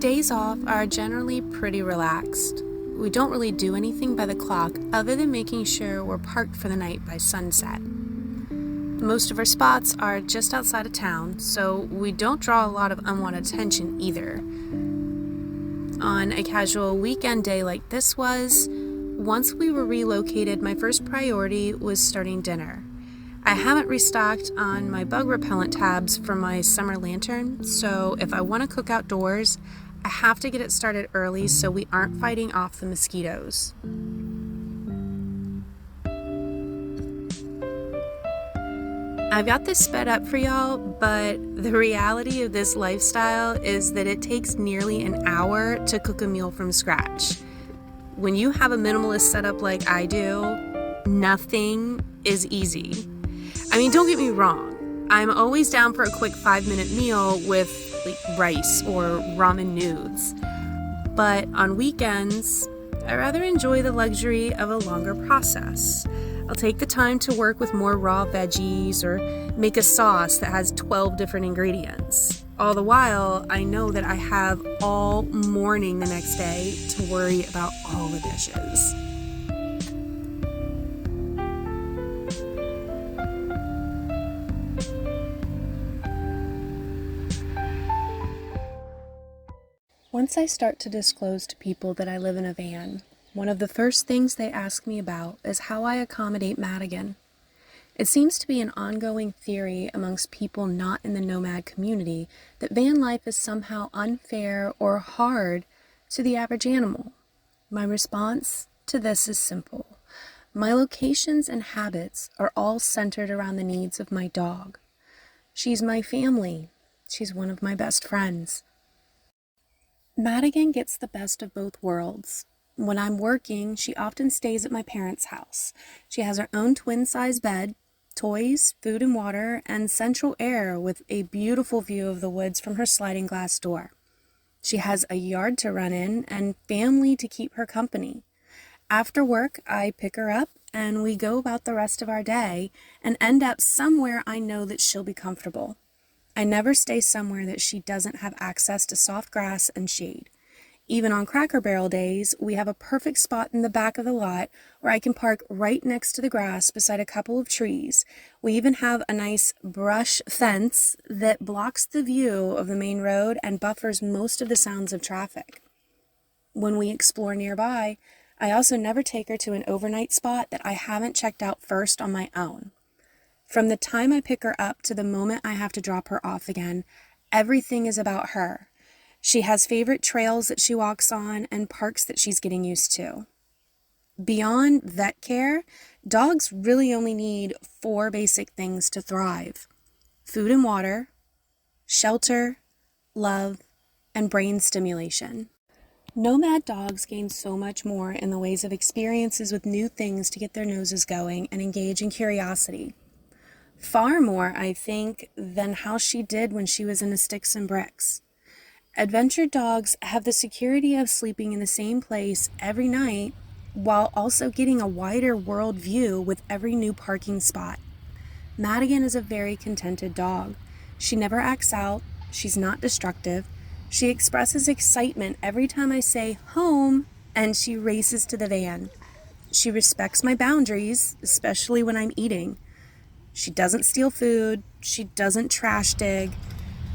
days off are generally pretty relaxed. We don't really do anything by the clock other than making sure we're parked for the night by sunset. Most of our spots are just outside of town, so we don't draw a lot of unwanted attention either. On a casual weekend day like this was, once we were relocated, my first priority was starting dinner. I haven't restocked on my bug repellent tabs for my summer lantern, so if I want to cook outdoors, I have to get it started early so we aren't fighting off the mosquitoes. I've got this sped up for y'all, but the reality of this lifestyle is that it takes nearly an hour to cook a meal from scratch. When you have a minimalist setup like I do, nothing is easy. I mean, don't get me wrong. I'm always down for a quick 5-minute meal with rice or ramen noodles. But on weekends, I rather enjoy the luxury of a longer process. I'll take the time to work with more raw veggies or make a sauce that has 12 different ingredients. All the while, I know that I have all morning the next day to worry about all the dishes. Once I start to disclose to people that I live in a van, one of the first things they ask me about is how I accommodate Madigan. It seems to be an ongoing theory amongst people not in the nomad community that van life is somehow unfair or hard to the average animal. My response to this is simple. My locations and habits are all centered around the needs of my dog. She's my family. She's one of my best friends. Madigan gets the best of both worlds. When I'm working, she often stays at my parents' house. She has her own twin-size bed, toys, food and water, and central air with a beautiful view of the woods from her sliding glass door. She has a yard to run in and family to keep her company. After work, I pick her up and we go about the rest of our day and end up somewhere I know that she'll be comfortable. I never stay somewhere that she doesn't have access to soft grass and shade. Even on Cracker Barrel days, we have a perfect spot in the back of the lot where I can park right next to the grass beside a couple of trees. We even have a nice brush fence that blocks the view of the main road and buffers most of the sounds of traffic. When we explore nearby, I also never take her to an overnight spot that I haven't checked out first on my own. From the time I pick her up to the moment I have to drop her off again, everything is about her. She has favorite trails that she walks on and parks that she's getting used to. Beyond vet care, dogs really only need 4 basic things to thrive: food and water, shelter, love, and brain stimulation. Nomad dogs gain so much more in the ways of experiences with new things to get their noses going and engage in curiosity. Far more, I think, than how she did when she was in the sticks and bricks. Adventure dogs have the security of sleeping in the same place every night while also getting a wider world view with every new parking spot. Madigan is a very contented dog. She never acts out. She's not destructive. She expresses excitement every time I say home, and she races to the van. She respects my boundaries, especially when I'm eating. She doesn't steal food. She doesn't trash dig.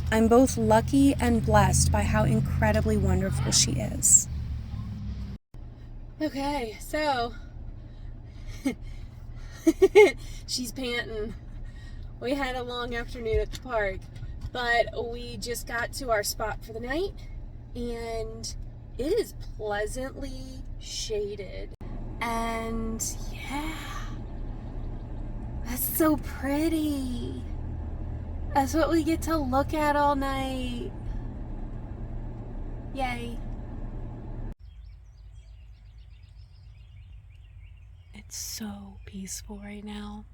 I'm both lucky and blessed by how incredibly wonderful she is. Okay, so she's panting. We had a long afternoon at the park, but we just got to our spot for the night, and it is pleasantly shaded. And yeah, that's so pretty. That's what we get to look at all night. Yay. It's so peaceful right now.